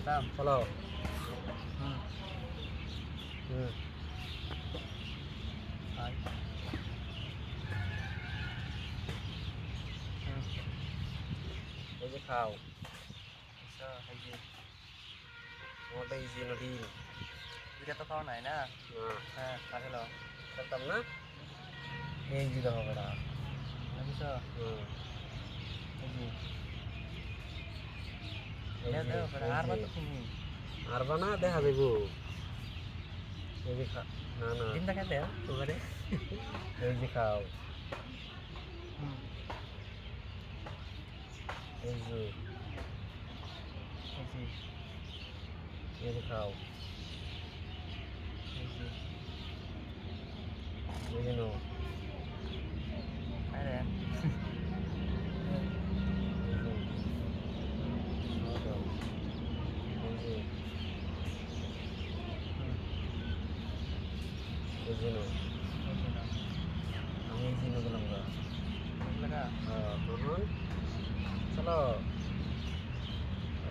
চলো হুম হুম আয় হুম এই যে খাও আচ্ছা এই যে তোমারটা ইজি না ডিম দুইটা তো খাওয়া নাই না না হ্যাঁ রাখলো খেলতাম না এই যে দেখো বেটা বুঝছো হুম এই যে এই দেও যে দেও এই আর যে তো তুমি আর বানা দেখা দেবো এই যে না না ডিমটা খেতে ওবারে এই যে খাও হুম এই যে এই যে এই যে খাও এই যে এই যে নাও আরে এই যে খাও এই যে হুম এই যে নাও এই যে না আমি এই যে নিয়ে গেলাম গা লাগা তখন চলো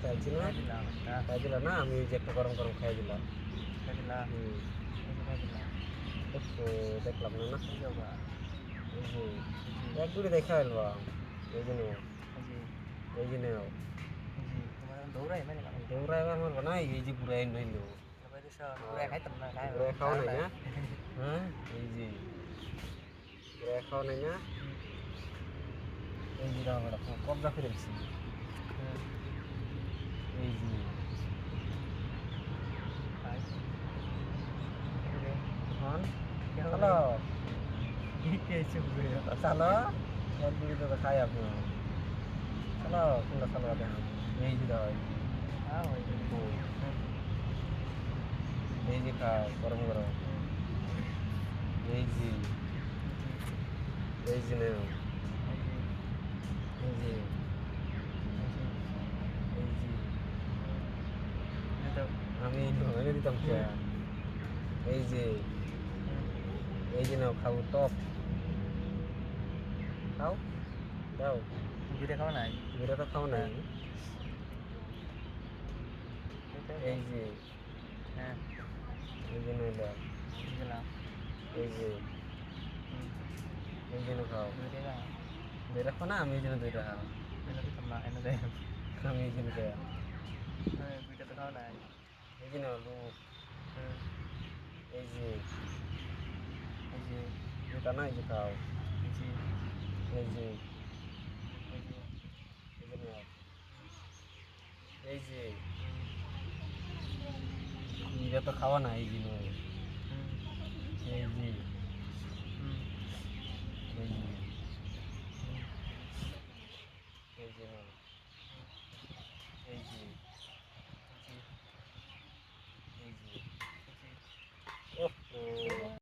চাইছি না খাই দিলাম না খাই দিলা না আমি ওই যে একটা গরম গরম খাই দিলাম খাই দিলাম হুম এই যে খাই দিলাম দেখো দেখলাম না না এই যে ওবা এই যে এই যে এক দুটি দেখা এলবা এই যে নাও এই যে এই যে নাও এই যে তোমার দৌড়াই মানে না দৌড়াইবার মারবো না এই যে ঘুরাই নইলো এবারে ঘুরে খাইতাম না খাই ঘুরাই খাওয়া নাই না হ্যাঁ এই যে ঘুরাই খাওয়া নাই না এই যে দাও বেটা কবজা ফিরেছি এই যে খাই এখন চলো চলো কে এসে ঘুরে চলো এক দুটি তো খাই আপনি চলো তোমরা চলো দেখো এই যে দাও হ্যাঁ ওই এই যে খাও গরম গরম এই যে নাও এই যে আমি এনে দিতাম কে এই যে নাও খাও টপ খাও দাও ঘুরে খাওয়া নাই ঘুরে তো খাও নাই এই যে হ্যাঁ নইলা গেলাম এই যে খাও ঘুরে গেলাম দুইটা খাও না আমি এই জন্য দুইটা খাও এনে দিতাম না এনে দেয় আমি এই জন্য দেয়া দুইটা তো খাওয়া নাই এই যে নাও লুক এই যে এই যে দুটা না এই যে খাও এই যে এই যে এই যে নাও এই যে এটা তো খাওয়া না এই যে নাও